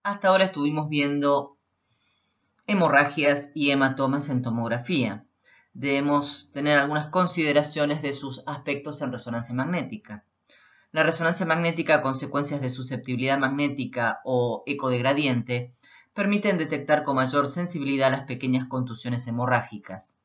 Hasta ahora estuvimos viendo hemorragias y hematomas en tomografía. Debemos tener algunas consideraciones de sus aspectos en resonancia magnética. La resonancia magnética a consecuencias de susceptibilidad magnética o eco de gradiente permiten detectar con mayor sensibilidad las pequeñas contusiones hemorrágicas.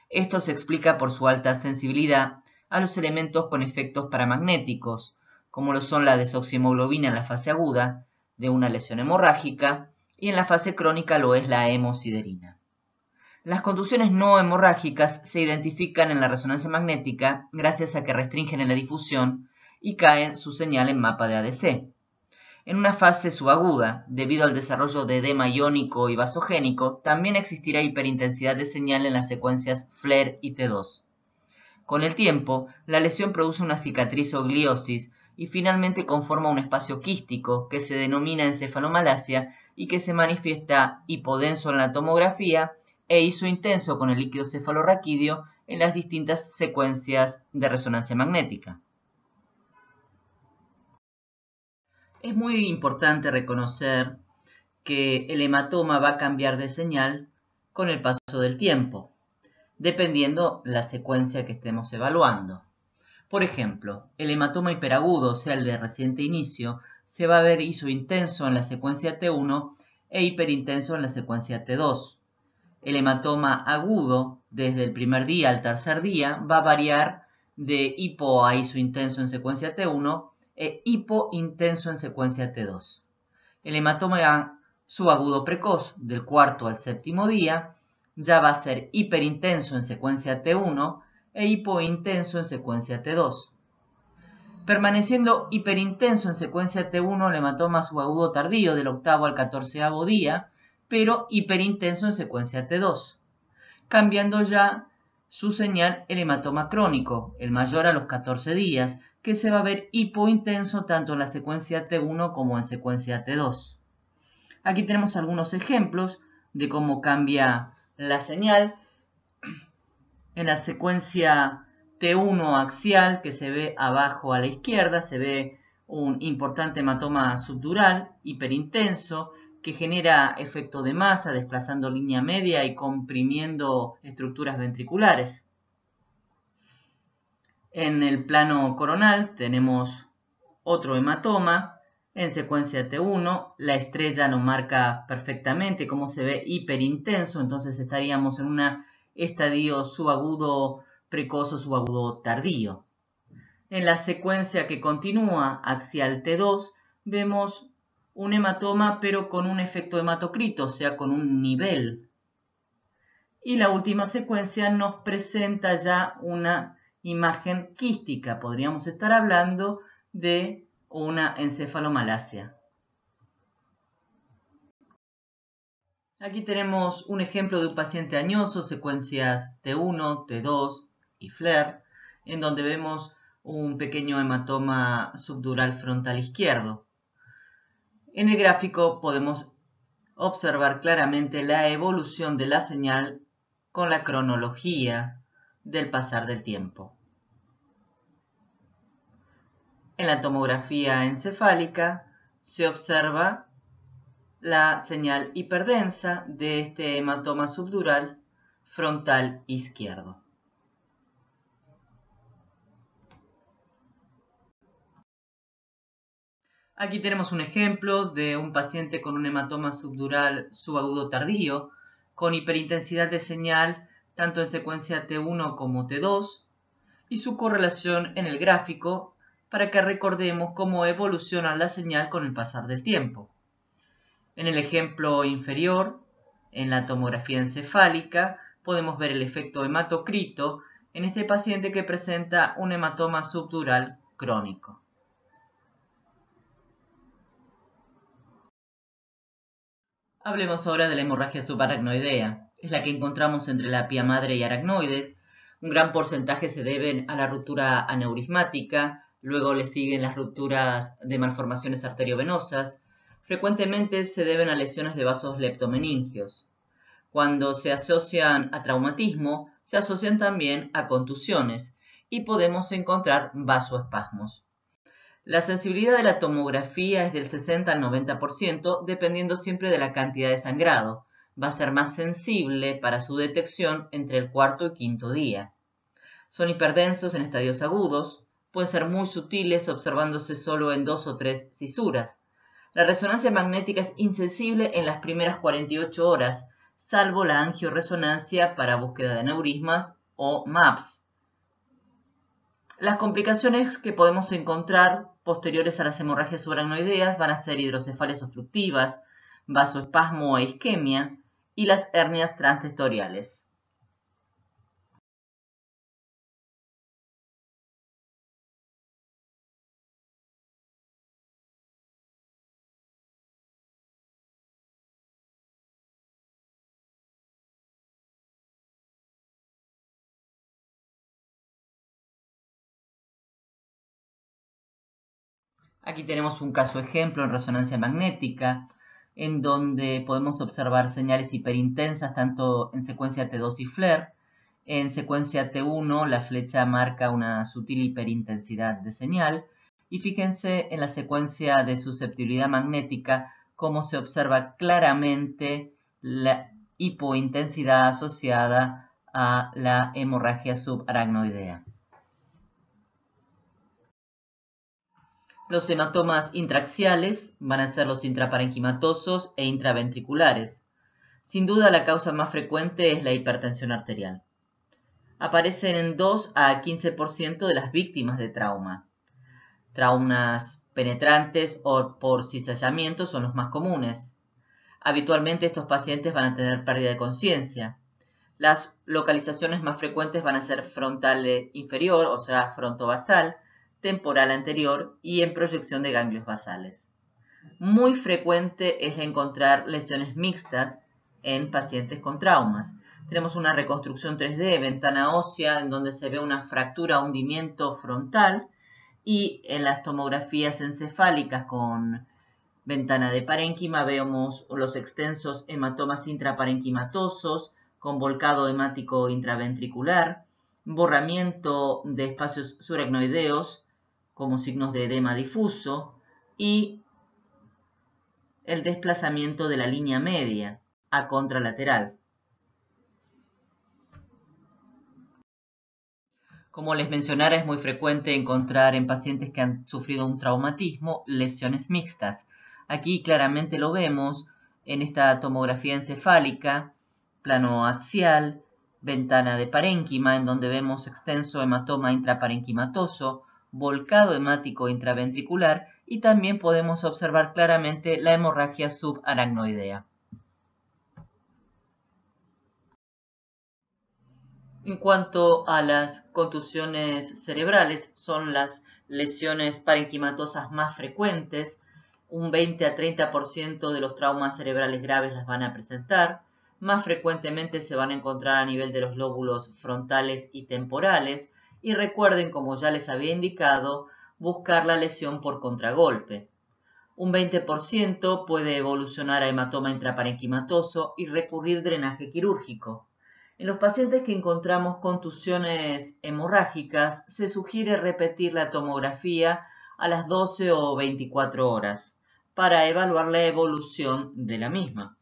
Esto se explica por su alta sensibilidad a los elementos con efectos paramagnéticos, como lo son la desoxihemoglobina en la fase aguda de una lesión hemorrágica y en la fase crónica lo es la hemosiderina. Las contusiones no hemorrágicas se identifican en la resonancia magnética gracias a que restringen en la difusión y caen su señal en mapa de ADC. En una fase subaguda, debido al desarrollo de edema iónico y vasogénico, también existirá hiperintensidad de señal en las secuencias FLAIR y T2. Con el tiempo, la lesión produce una cicatriz o gliosis y finalmente conforma un espacio quístico que se denomina encefalomalacia y que se manifiesta hipodenso en la tomografía e isointenso con el líquido cefalorraquídeo en las distintas secuencias de resonancia magnética. Es muy importante reconocer que el hematoma va a cambiar de señal con el paso del tiempo, dependiendo la secuencia que estemos evaluando. Por ejemplo, el hematoma hiperagudo, o sea, el de reciente inicio, se va a ver isointenso en la secuencia T1 e hiperintenso en la secuencia T2. El hematoma agudo, desde el primer día al tercer día, va a variar de hipo a isointenso en secuencia T1 e hipointenso en secuencia T2. El hematoma subagudo precoz, del cuarto al séptimo día, ya va a ser hiperintenso en secuencia T1 e hipointenso en secuencia T2. Permaneciendo hiperintenso en secuencia T1 el hematoma subagudo tardío del octavo al catorceavo día, pero hiperintenso en secuencia T2, cambiando ya su señal el hematoma crónico, el mayor a los 14 días, que se va a ver hipointenso tanto en la secuencia T1 como en secuencia T2. Aquí tenemos algunos ejemplos de cómo cambia la señal. En la secuencia T1 axial, que se ve abajo a la izquierda, se ve un importante hematoma subdural hiperintenso que genera efecto de masa, desplazando línea media y comprimiendo estructuras ventriculares. En el plano coronal tenemos otro hematoma. En secuencia T1, la estrella nos marca perfectamente cómo se ve hiperintenso, entonces estaríamos en un estadio subagudo precoz o subagudo tardío. En la secuencia que continúa, axial T2, vemos un hematoma pero con un efecto hematocrito, o sea, con un nivel. Y la última secuencia nos presenta ya una imagen quística. Podríamos estar hablando de una encefalomalacia. Aquí tenemos un ejemplo de un paciente añoso, secuencias T1, T2 y FLAIR, en donde vemos un pequeño hematoma subdural frontal izquierdo. En el gráfico podemos observar claramente la evolución de la señal con la cronología del pasar del tiempo. En la tomografía encefálica se observa la señal hiperdensa de este hematoma subdural frontal izquierdo. Aquí tenemos un ejemplo de un paciente con un hematoma subdural subagudo tardío, con hiperintensidad de señal tanto en secuencia T1 como T2, y su correlación en el gráfico para que recordemos cómo evoluciona la señal con el pasar del tiempo. En el ejemplo inferior, en la tomografía encefálica, podemos ver el efecto hematocrito en este paciente que presenta un hematoma subdural crónico. Hablemos ahora de la hemorragia subaracnoidea. Es la que encontramos entre la pía madre y aracnoides. Un gran porcentaje se deben a la ruptura aneurismática, luego le siguen las rupturas de malformaciones arteriovenosas. Frecuentemente se deben a lesiones de vasos leptomeningios. Cuando se asocian a traumatismo, se asocian también a contusiones y podemos encontrar vasoespasmos. La sensibilidad de la tomografía es del 60 al 90%, dependiendo siempre de la cantidad de sangrado. Va a ser más sensible para su detección entre el cuarto y quinto día. Son hiperdensos en estadios agudos, pueden ser muy sutiles observándose solo en 2 o 3 cisuras. La resonancia magnética es insensible en las primeras 48 horas, salvo la angioresonancia para búsqueda de aneurismas o MAPS. Las complicaciones que podemos encontrar posteriores a las hemorragias subaracnoideas van a ser hidrocefalias obstructivas, vasoespasmo e isquemia y las hernias transtestoriales. Aquí tenemos un caso ejemplo en resonancia magnética, en donde podemos observar señales hiperintensas tanto en secuencia T2 y FLAIR. En secuencia T1 la flecha marca una sutil hiperintensidad de señal y fíjense en la secuencia de susceptibilidad magnética cómo se observa claramente la hipointensidad asociada a la hemorragia subaracnoidea. Los hematomas intraaxiales van a ser los intraparenquimatosos e intraventriculares. Sin duda la causa más frecuente es la hipertensión arterial. Aparecen en 2 a 15% de las víctimas de trauma. Traumas penetrantes o por cizallamiento son los más comunes. Habitualmente estos pacientes van a tener pérdida de conciencia. Las localizaciones más frecuentes van a ser frontal inferior, o sea, frontovasal, temporal anterior y en proyección de ganglios basales. Muy frecuente es encontrar lesiones mixtas en pacientes con traumas. Tenemos una reconstrucción 3D, ventana ósea, en donde se ve una fractura o hundimiento frontal, y en las tomografías encefálicas con ventana de parénquima vemos los extensos hematomas intraparenquimatosos con volcado hemático intraventricular, borramiento de espacios subaracnoideos como signos de edema difuso y el desplazamiento de la línea media a contralateral. Como les mencionara, es muy frecuente encontrar en pacientes que han sufrido un traumatismo lesiones mixtas. Aquí claramente lo vemos en esta tomografía encefálica, plano axial, ventana de parénquima, en donde vemos extenso hematoma intraparenquimatoso, volcado hemático intraventricular y también podemos observar claramente la hemorragia subaracnoidea. En cuanto a las contusiones cerebrales, son las lesiones parenquimatosas más frecuentes. Un 20 a 30% de los traumas cerebrales graves las van a presentar. Más frecuentemente se van a encontrar a nivel de los lóbulos frontales y temporales. Y recuerden, como ya les había indicado, buscar la lesión por contragolpe. Un 20% puede evolucionar a hematoma intraparenquimatoso y recurrir drenaje quirúrgico. En los pacientes que encontramos contusiones hemorrágicas, se sugiere repetir la tomografía a las 12 o 24 horas para evaluar la evolución de la misma.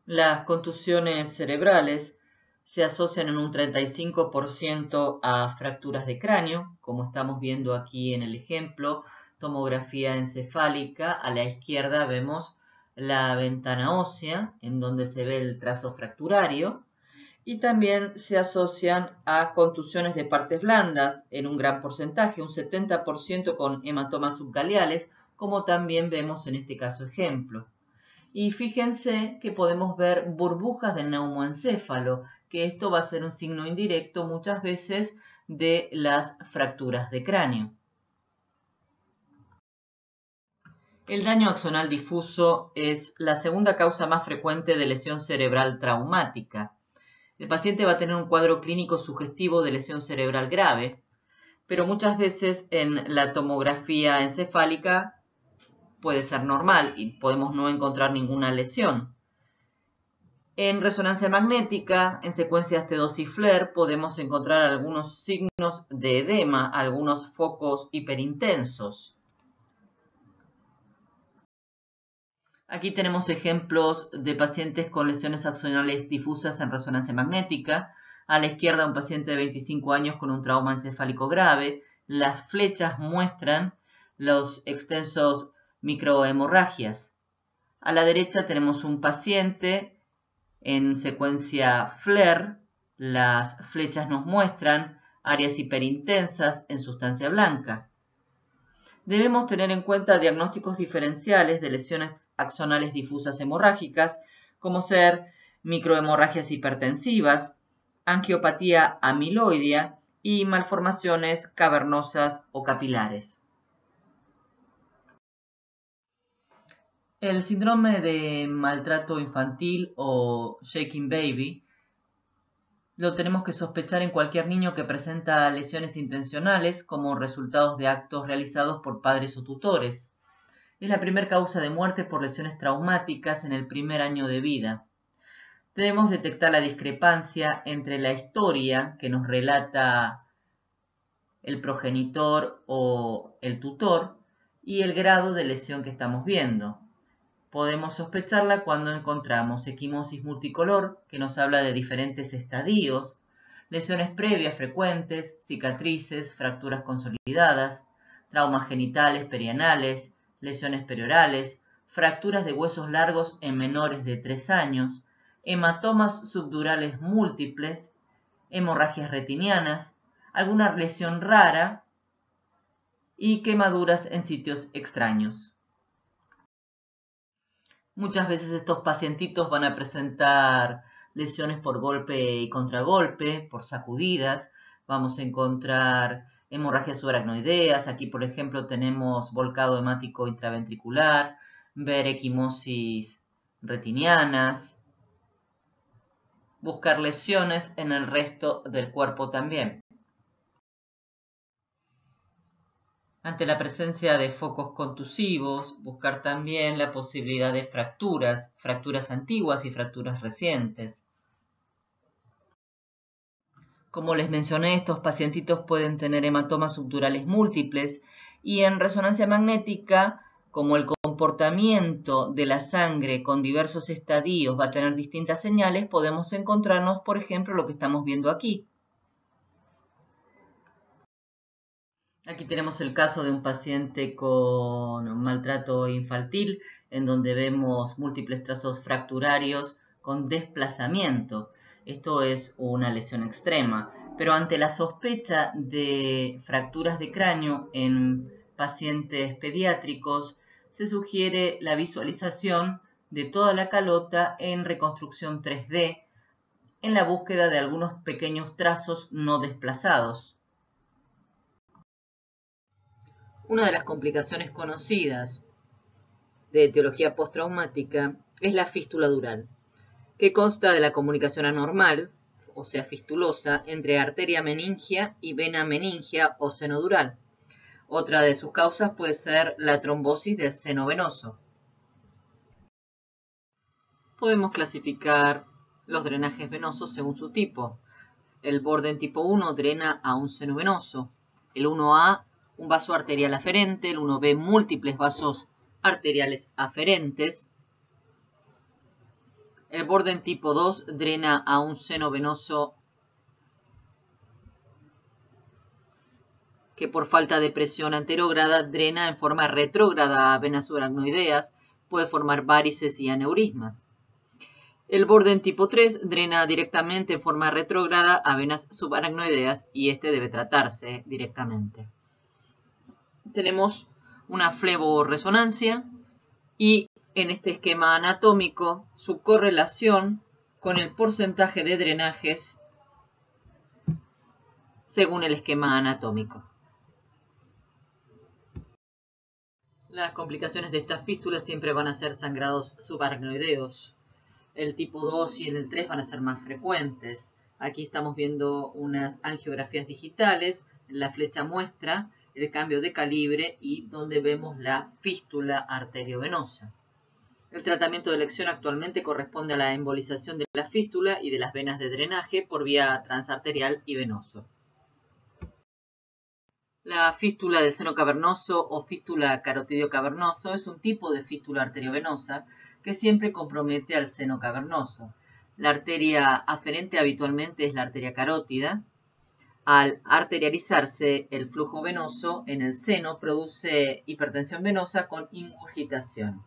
Las contusiones cerebrales se asocian en un 35% a fracturas de cráneo, como estamos viendo aquí en el ejemplo, tomografía encefálica. A la izquierda vemos la ventana ósea, en donde se ve el trazo fracturario, y también se asocian a contusiones de partes blandas en un gran porcentaje, un 70% con hematomas subgaleales, como también vemos en este caso ejemplo. Y fíjense que podemos ver burbujas del neumoencéfalo, que esto va a ser un signo indirecto muchas veces de las fracturas de cráneo. El daño axonal difuso es la segunda causa más frecuente de lesión cerebral traumática. El paciente va a tener un cuadro clínico sugestivo de lesión cerebral grave, pero muchas veces en la tomografía encefálica puede ser normal y podemos no encontrar ninguna lesión. En resonancia magnética, en secuencias T2 y FLAIR, podemos encontrar algunos signos de edema, algunos focos hiperintensos. Aquí tenemos ejemplos de pacientes con lesiones axonales difusas en resonancia magnética. A la izquierda, un paciente de 25 años con un trauma encefálico grave. Las flechas muestran los extensos microhemorragias. A la derecha tenemos un paciente en secuencia FLAIR. Las flechas nos muestran áreas hiperintensas en sustancia blanca. Debemos tener en cuenta diagnósticos diferenciales de lesiones axonales difusas hemorrágicas, como ser microhemorragias hipertensivas, angiopatía amiloidea y malformaciones cavernosas o capilares. El síndrome de maltrato infantil o shaking baby lo tenemos que sospechar en cualquier niño que presenta lesiones intencionales como resultados de actos realizados por padres o tutores. Es la primera causa de muerte por lesiones traumáticas en el primer año de vida. Debemos detectar la discrepancia entre la historia que nos relata el progenitor o el tutor y el grado de lesión que estamos viendo. Podemos sospecharla cuando encontramos equimosis multicolor, que nos habla de diferentes estadios, lesiones previas frecuentes, cicatrices, fracturas consolidadas, traumas genitales, perianales, lesiones periorales, fracturas de huesos largos en menores de 3 años, hematomas subdurales múltiples, hemorragias retinianas, alguna lesión rara y quemaduras en sitios extraños. Muchas veces estos pacientitos van a presentar lesiones por golpe y contragolpe, por sacudidas. Vamos a encontrar hemorragias subaracnoideas. Aquí, por ejemplo, tenemos volcado hemático intraventricular, ver equimosis retinianas. Buscar lesiones en el resto del cuerpo también. Ante la presencia de focos contusivos, buscar también la posibilidad de fracturas antiguas y fracturas recientes. Como les mencioné, estos pacientitos pueden tener hematomas subdurales múltiples y en resonancia magnética, como el comportamiento de la sangre con diversos estadios va a tener distintas señales, podemos encontrarnos, por ejemplo, lo que estamos viendo aquí. Aquí tenemos el caso de un paciente con maltrato infantil, en donde vemos múltiples trazos fracturarios con desplazamiento. Esto es una lesión extrema, pero ante la sospecha de fracturas de cráneo en pacientes pediátricos, se sugiere la visualización de toda la calota en reconstrucción 3D, en la búsqueda de algunos pequeños trazos no desplazados. Una de las complicaciones conocidas de etiología postraumática es la fístula dural, que consta de la comunicación anormal, o sea fistulosa, entre arteria meningia y vena meningia o seno dural. Otra de sus causas puede ser la trombosis del seno venoso. Podemos clasificar los drenajes venosos según su tipo. El Borden tipo 1 drena a un seno venoso. El 1A, un vaso arterial aferente. El 1B, múltiples vasos arteriales aferentes. El Borden tipo 2 drena a un seno venoso que por falta de presión anterograda drena en forma retrógrada a venas subaracnoideas, puede formar varices y aneurismas. El Borden tipo 3 drena directamente en forma retrógrada a venas subaracnoideas y este debe tratarse directamente. Tenemos una fleborresonancia y en este esquema anatómico su correlación con el porcentaje de drenajes según el esquema anatómico. Las complicaciones de estas fístulas siempre van a ser sangrados subaracnoideos. El tipo 2 y el 3 van a ser más frecuentes. Aquí estamos viendo unas angiografías digitales. La flecha muestra el cambio de calibre y donde vemos la fístula arteriovenosa. El tratamiento de elección actualmente corresponde a la embolización de la fístula y de las venas de drenaje por vía transarterial y venoso. La fístula del seno cavernoso o fístula carotidio cavernoso es un tipo de fístula arteriovenosa que siempre compromete al seno cavernoso. La arteria aferente habitualmente es la arteria carótida. Al arterializarse el flujo venoso en el seno produce hipertensión venosa con ingurgitación.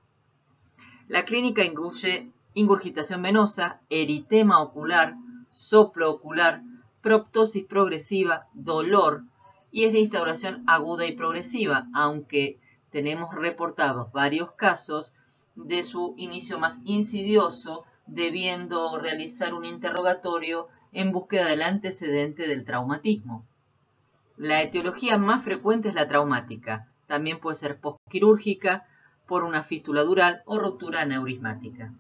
La clínica incluye ingurgitación venosa, eritema ocular, soplo ocular, proptosis progresiva, dolor y es de instauración aguda y progresiva, aunque tenemos reportados varios casos de su inicio más insidioso, debiendo realizar un interrogatorio en búsqueda del antecedente del traumatismo. La etiología más frecuente es la traumática, también puede ser postquirúrgica, por una fístula dural o ruptura aneurismática.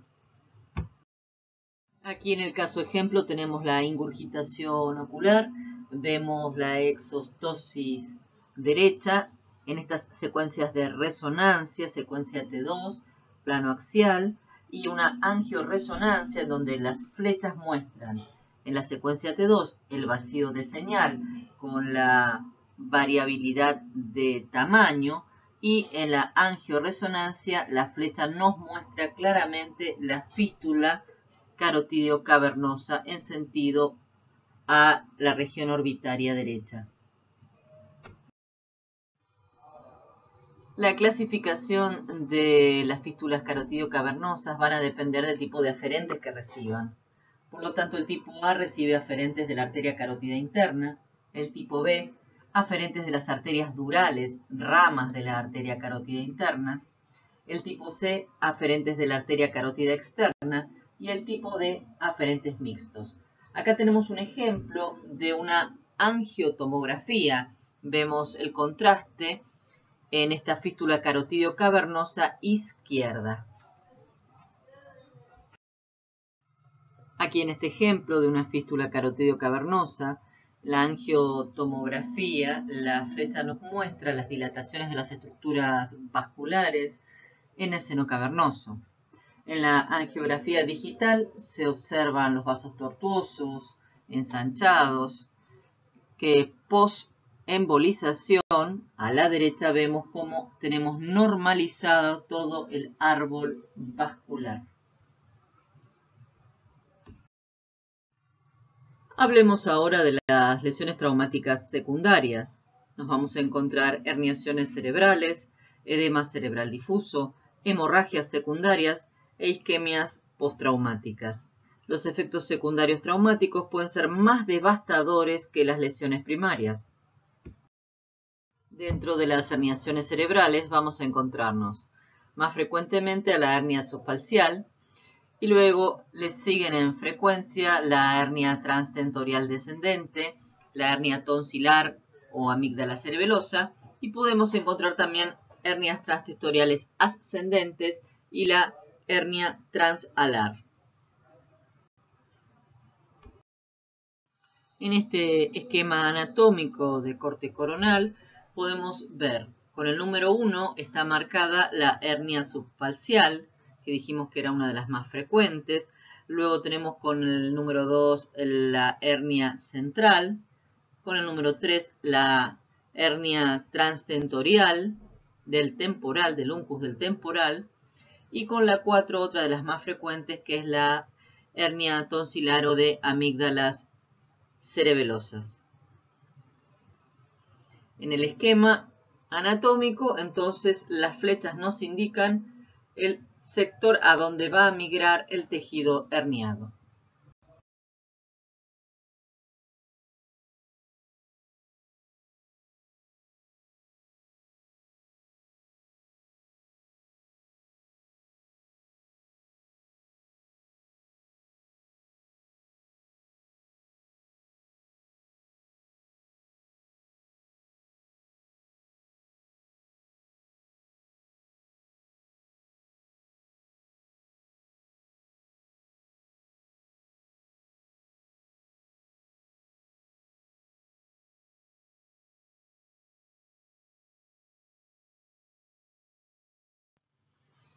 Aquí en el caso ejemplo tenemos la ingurgitación ocular, vemos la exostosis derecha en estas secuencias de resonancia, secuencia T2, plano axial, y una angioresonancia donde las flechas muestran en la secuencia T2 el vacío de señal con la variabilidad de tamaño, y en la angioresonancia la flecha nos muestra claramente la fístula carotidio cavernosa en sentido a la región orbitaria derecha. La clasificación de las fístulas carotidio cavernosas van a depender del tipo de aferentes que reciban. Por lo tanto, el tipo A recibe aferentes de la arteria carótida interna, el tipo B aferentes de las arterias durales, ramas de la arteria carótida interna, el tipo C aferentes de la arteria carótida externa y el tipo D aferentes mixtos. Acá tenemos un ejemplo de una angiotomografía. Vemos el contraste en esta fístula carotidio cavernosa izquierda. Aquí en este ejemplo de una fístula carotidio cavernosa, la angiotomografía, la flecha nos muestra las dilataciones de las estructuras vasculares en el seno cavernoso. En la angiografía digital se observan los vasos tortuosos, ensanchados, que post-embolización a la derecha vemos cómo tenemos normalizado todo el árbol vascular. Hablemos ahora de las lesiones traumáticas secundarias. Nos vamos a encontrar herniaciones cerebrales, edema cerebral difuso, hemorragias secundarias e isquemias postraumáticas. Los efectos secundarios traumáticos pueden ser más devastadores que las lesiones primarias. Dentro de las herniaciones cerebrales vamos a encontrarnos más frecuentemente a la hernia subfalcial, y luego le siguen en frecuencia la hernia transtentorial descendente, la hernia tonsilar o amígdala cerebelosa, y podemos encontrar también hernias transtentoriales ascendentes y la hernia transalar. En este esquema anatómico de corte coronal podemos ver, con el número 1 está marcada la hernia subfalcial, que dijimos que era una de las más frecuentes. Luego tenemos con el número 2 la hernia central, con el número 3 la hernia transtentorial del temporal, del uncus del temporal, y con la 4 otra de las más frecuentes que es la hernia tonsilar o de amígdalas cerebelosas. En el esquema anatómico, entonces, las flechas nos indican el sector a donde va a migrar el tejido herniado.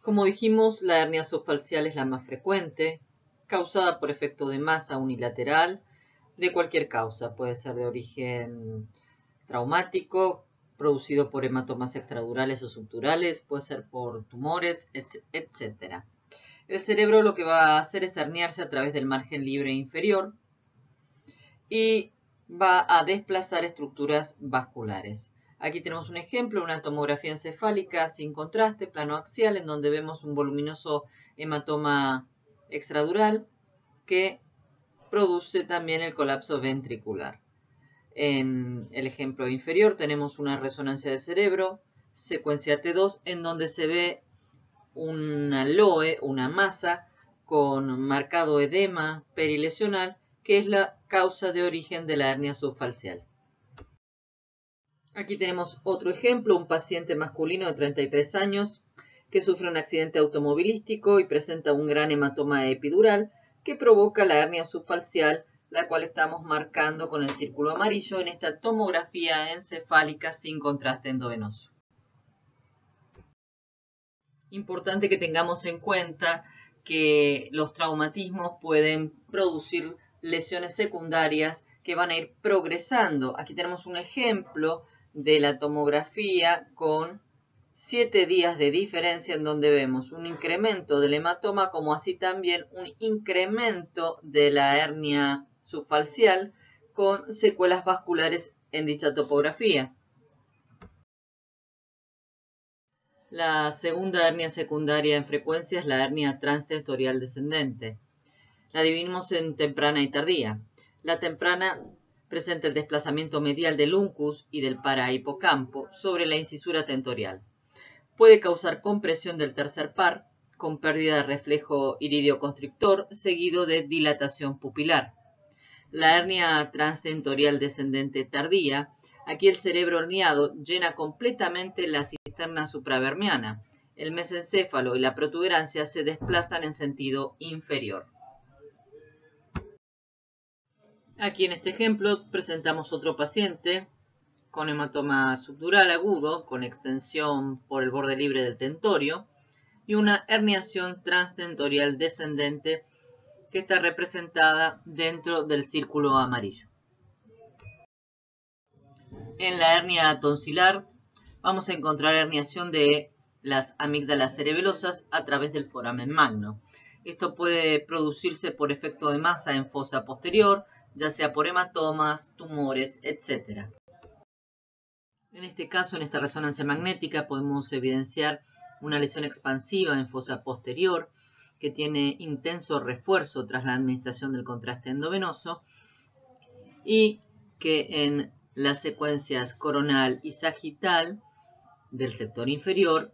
Como dijimos, la hernia subfalcial es la más frecuente, causada por efecto de masa unilateral, de cualquier causa. Puede ser de origen traumático, producido por hematomas extradurales o subdurales, puede ser por tumores, etc. El cerebro lo que va a hacer es herniarse a través del margen libre inferior y va a desplazar estructuras vasculares. Aquí tenemos un ejemplo, una tomografía encefálica sin contraste, plano axial, en donde vemos un voluminoso hematoma extradural que produce también el colapso ventricular. En el ejemplo inferior tenemos una resonancia del cerebro, secuencia T2, en donde se ve una LOE, una masa con marcado edema perilesional, que es la causa de origen de la hernia subfalcial. Aquí tenemos otro ejemplo, un paciente masculino de 33 años que sufre un accidente automovilístico y presenta un gran hematoma epidural que provoca la hernia subfalcial, la cual estamos marcando con el círculo amarillo en esta tomografía encefálica sin contraste endovenoso. Importante que tengamos en cuenta que los traumatismos pueden producir lesiones secundarias que van a ir progresando. Aquí tenemos un ejemplo de la tomografía con 7 días de diferencia en donde vemos un incremento del hematoma como así también un incremento de la hernia subfalcial con secuelas vasculares en dicha topografía. La segunda hernia secundaria en frecuencia es la hernia transtentorial descendente. La dividimos en temprana y tardía. La temprana presenta el desplazamiento medial del uncus y del parahipocampo sobre la incisura tentorial. Puede causar compresión del tercer par, con pérdida de reflejo iridio-constrictor, seguido de dilatación pupilar. La hernia transtentorial descendente tardía, aquí el cerebro herniado llena completamente la cisterna supravermiana. El mesencéfalo y la protuberancia se desplazan en sentido inferior. Aquí en este ejemplo presentamos otro paciente con hematoma subdural agudo, con extensión por el borde libre del tentorio, y una herniación transtentorial descendente que está representada dentro del círculo amarillo. En la hernia tonsilar vamos a encontrar herniación de las amígdalas cerebelosas a través del foramen magno. Esto puede producirse por efecto de masa en fosa posterior, ya sea por hematomas, tumores, etc. En este caso, en esta resonancia magnética, podemos evidenciar una lesión expansiva en fosa posterior que tiene intenso refuerzo tras la administración del contraste endovenoso y que en las secuencias coronal y sagital del sector inferior,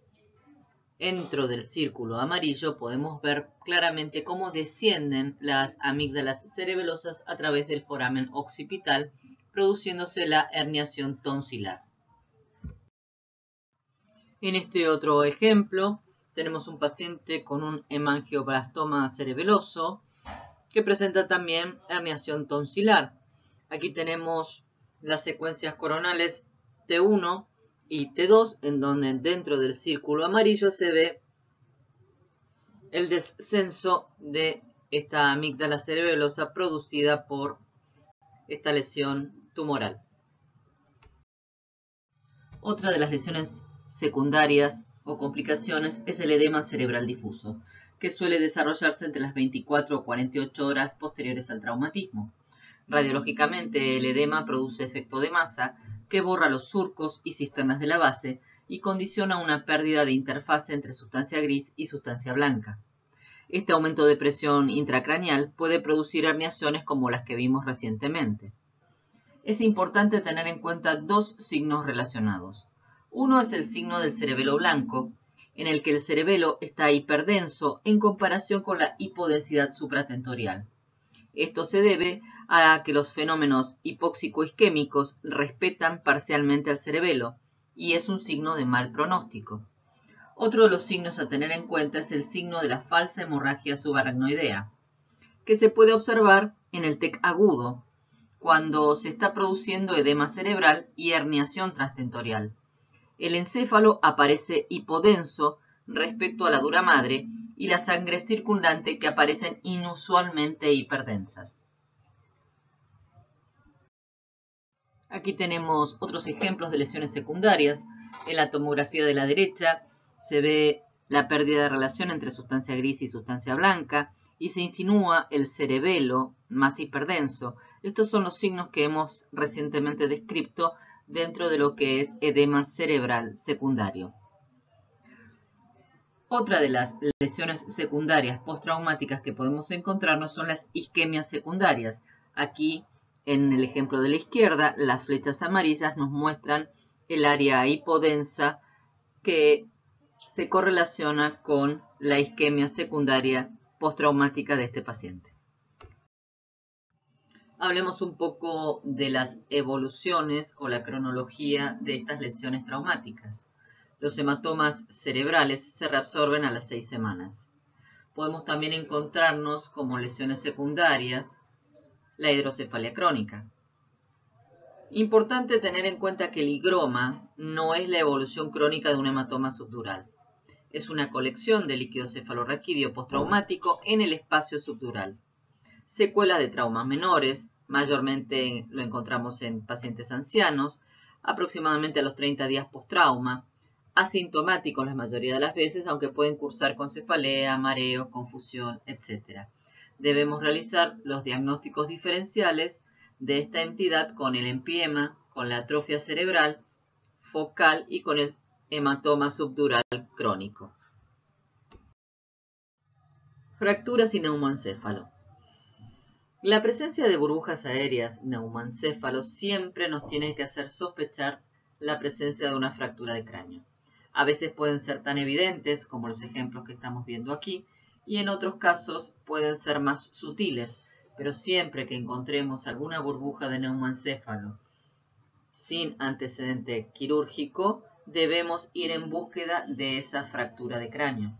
dentro del círculo amarillo, podemos ver claramente cómo descienden las amígdalas cerebelosas a través del foramen occipital, produciéndose la herniación tonsilar. En este otro ejemplo, tenemos un paciente con un hemangioblastoma cerebeloso que presenta también herniación tonsilar. Aquí tenemos las secuencias coronales T1 y T2, en donde dentro del círculo amarillo se ve el descenso de esta amígdala cerebelosa producida por esta lesión tumoral. Otra de las lesiones secundarias o complicaciones es el edema cerebral difuso, que suele desarrollarse entre las 24 o 48 horas posteriores al traumatismo. Radiológicamente, el edema produce efecto de masa que borra los surcos y cisternas de la base y condiciona una pérdida de interfase entre sustancia gris y sustancia blanca. Este aumento de presión intracraneal puede producir herniaciones como las que vimos recientemente. Es importante tener en cuenta dos signos relacionados. Uno es el signo del cerebelo blanco, en el que el cerebelo está hiperdenso en comparación con la hipodensidad supratentorial. Esto se debe a que los fenómenos hipóxico-isquémicos respetan parcialmente al cerebelo y es un signo de mal pronóstico. Otro de los signos a tener en cuenta es el signo de la falsa hemorragia subaracnoidea, que se puede observar en el TEC agudo, cuando se está produciendo edema cerebral y herniación transtentorial. El encéfalo aparece hipodenso respecto a la dura madre y la sangre circundante que aparecen inusualmente hiperdensas. Aquí tenemos otros ejemplos de lesiones secundarias. En la tomografía de la derecha se ve la pérdida de relación entre sustancia gris y sustancia blanca y se insinúa el cerebelo más hiperdenso. Estos son los signos que hemos recientemente descrito dentro de lo que es edema cerebral secundario. Otra de las lesiones secundarias postraumáticas que podemos encontrarnos son las isquemias secundarias. Aquí, en el ejemplo de la izquierda, las flechas amarillas nos muestran el área hipodensa que se correlaciona con la isquemia secundaria postraumática de este paciente. Hablemos un poco de las evoluciones o la cronología de estas lesiones traumáticas. Los hematomas cerebrales se reabsorben a las 6 semanas. Podemos también encontrarnos como lesiones secundarias la hidrocefalia crónica. Importante tener en cuenta que el higroma no es la evolución crónica de un hematoma subdural. Es una colección de líquido cefalorraquídeo postraumático en el espacio subdural. Secuelas de traumas menores, mayormente lo encontramos en pacientes ancianos, aproximadamente a los 30 días postrauma, asintomáticos la mayoría de las veces, aunque pueden cursar con cefalea, mareo, confusión, etc. Debemos realizar los diagnósticos diferenciales de esta entidad con el empiema, con la atrofia cerebral, focal y con el hematoma subdural crónico. Fracturas y neumoencéfalo. La presencia de burbujas aéreas neumoencéfalo siempre nos tiene que hacer sospechar la presencia de una fractura de cráneo. A veces pueden ser tan evidentes como los ejemplos que estamos viendo aquí y en otros casos pueden ser más sutiles, pero siempre que encontremos alguna burbuja de neumoencéfalo sin antecedente quirúrgico, debemos ir en búsqueda de esa fractura de cráneo.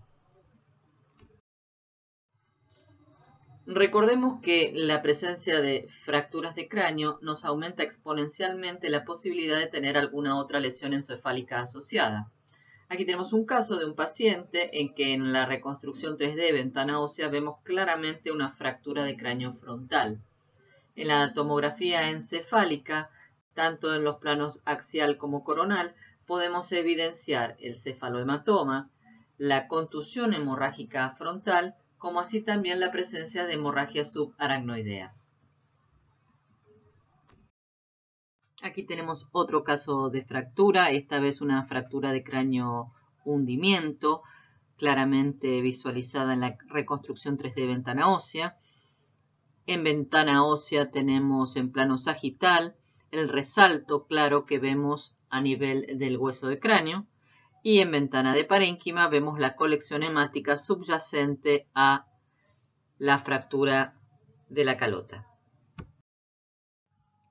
Recordemos que la presencia de fracturas de cráneo nos aumenta exponencialmente la posibilidad de tener alguna otra lesión encefálica asociada. Aquí tenemos un caso de un paciente en que en la reconstrucción 3D ventana ósea vemos claramente una fractura de cráneo frontal. En la tomografía encefálica, tanto en los planos axial como coronal, podemos evidenciar el cefalohematoma, la contusión hemorrágica frontal, como así también la presencia de hemorragia subaracnoidea. Aquí tenemos otro caso de fractura, esta vez una fractura de cráneo hundimiento, claramente visualizada en la reconstrucción 3D de ventana ósea. En ventana ósea tenemos en plano sagital el resalto claro que vemos a nivel del hueso de cráneo y en ventana de parénquima vemos la colección hemática subyacente a la fractura de la calota.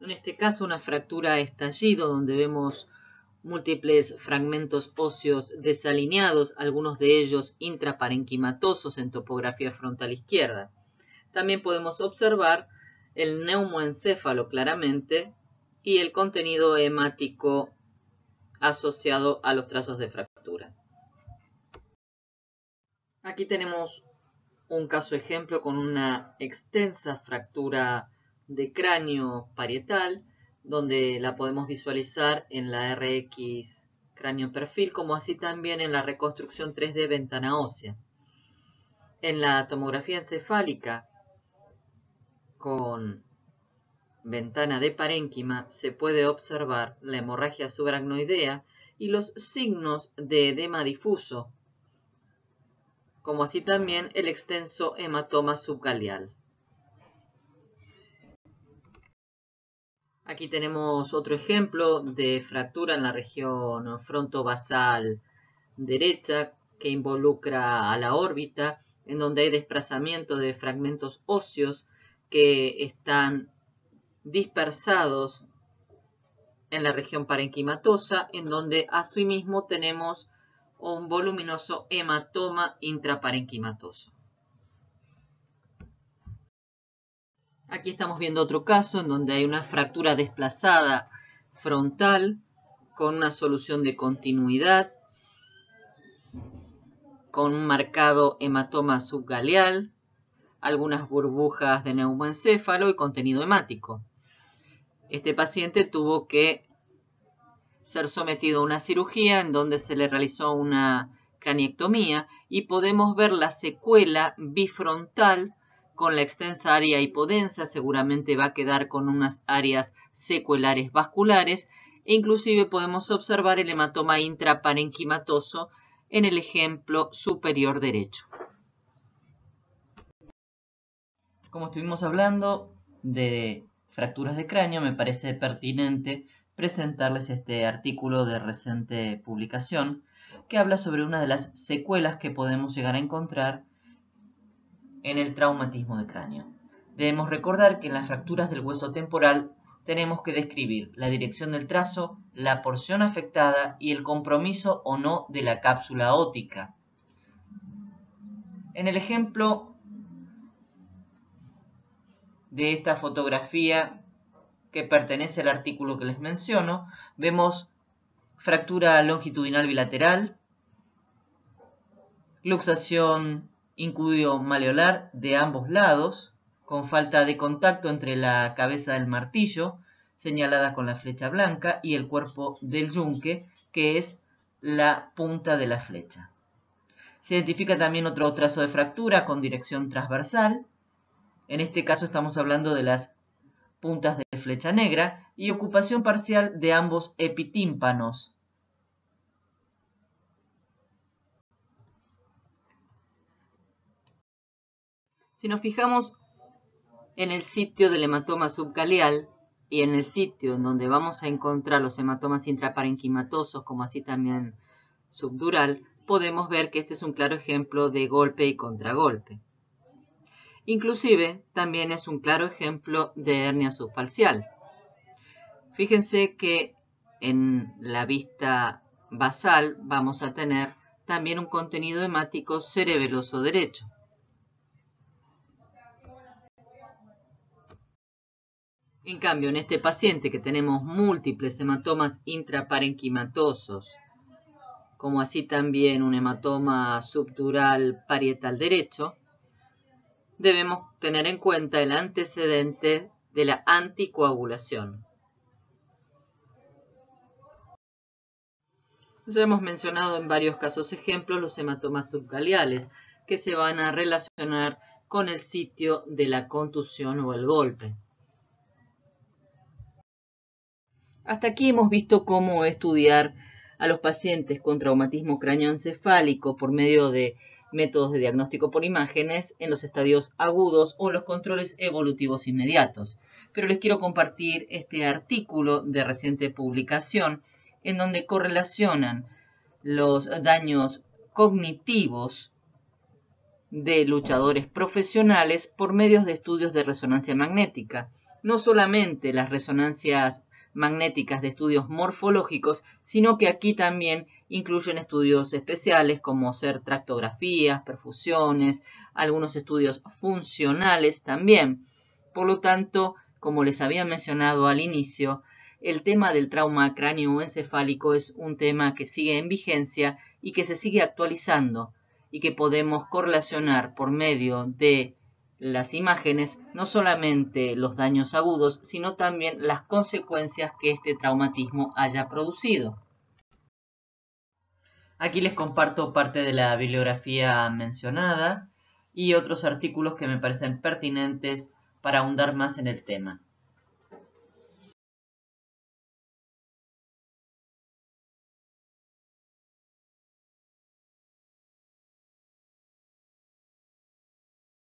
En este caso una fractura a estallido donde vemos múltiples fragmentos óseos desalineados, algunos de ellos intraparenquimatosos en topografía frontal izquierda. También podemos observar el neumoencéfalo claramente y el contenido hemático asociado a los trazos de fractura. Aquí tenemos un caso ejemplo con una extensa fractura de cráneo parietal, donde la podemos visualizar en la RX cráneo perfil, como así también en la reconstrucción 3D ventana ósea. En la tomografía encefálica con ventana de parénquima se puede observar la hemorragia subaracnoidea y los signos de edema difuso, como así también el extenso hematoma subgaleal. Aquí tenemos otro ejemplo de fractura en la región frontovasal derecha que involucra a la órbita, en donde hay desplazamiento de fragmentos óseos que están dispersados en la región parenquimatosa, en donde asimismo tenemos un voluminoso hematoma intraparenquimatoso. Aquí estamos viendo otro caso en donde hay una fractura desplazada frontal con una solución de continuidad con un marcado hematoma subgaleal, algunas burbujas de neumoencéfalo y contenido hemático. Este paciente tuvo que ser sometido a una cirugía en donde se le realizó una craniectomía y podemos ver la secuela bifrontal con la extensa área hipodensa, seguramente va a quedar con unas áreas secuelares vasculares e inclusive podemos observar el hematoma intraparenquimatoso en el ejemplo superior derecho. Como estuvimos hablando de fracturas de cráneo, me parece pertinente presentarles este artículo de reciente publicación que habla sobre una de las secuelas que podemos llegar a encontrar en el traumatismo de cráneo. Debemos recordar que en las fracturas del hueso temporal tenemos que describir la dirección del trazo, la porción afectada y el compromiso o no de la cápsula óptica. En el ejemplo de esta fotografía que pertenece al artículo que les menciono, vemos fractura longitudinal bilateral, luxación incúbito-maleolar de ambos lados, con falta de contacto entre la cabeza del martillo, señalada con la flecha blanca, y el cuerpo del yunque, que es la punta de la flecha. Se identifica también otro trazo de fractura con dirección transversal. En este caso estamos hablando de las puntas de flecha negra y ocupación parcial de ambos epitímpanos. Si nos fijamos en el sitio del hematoma subgaleal y en el sitio en donde vamos a encontrar los hematomas intraparenquimatosos, como así también subdural, podemos ver que este es un claro ejemplo de golpe y contragolpe. Inclusive, también es un claro ejemplo de hernia subfalcial. Fíjense que en la vista basal vamos a tener también un contenido hemático cerebeloso derecho. En cambio, en este paciente que tenemos múltiples hematomas intraparenquimatosos, como así también un hematoma subdural parietal derecho, debemos tener en cuenta el antecedente de la anticoagulación. Ya hemos mencionado en varios casos ejemplos los hematomas subgaleales, que se van a relacionar con el sitio de la contusión o el golpe. Hasta aquí hemos visto cómo estudiar a los pacientes con traumatismo cráneoencefálico por medio de métodos de diagnóstico por imágenes en los estadios agudos o los controles evolutivos inmediatos. Pero les quiero compartir este artículo de reciente publicación en donde correlacionan los daños cognitivos de luchadores profesionales por medios de estudios de resonancia magnética. No solamente las resonancias magnéticas de estudios morfológicos, sino que aquí también incluyen estudios especiales como ser tractografías, perfusiones, algunos estudios funcionales también. Por lo tanto, como les había mencionado al inicio, el tema del trauma cráneoencefálico es un tema que sigue en vigencia y que se sigue actualizando y que podemos correlacionar por medio de las imágenes, no solamente los daños agudos, sino también las consecuencias que este traumatismo haya producido. Aquí les comparto parte de la bibliografía mencionada y otros artículos que me parecen pertinentes para ahondar más en el tema.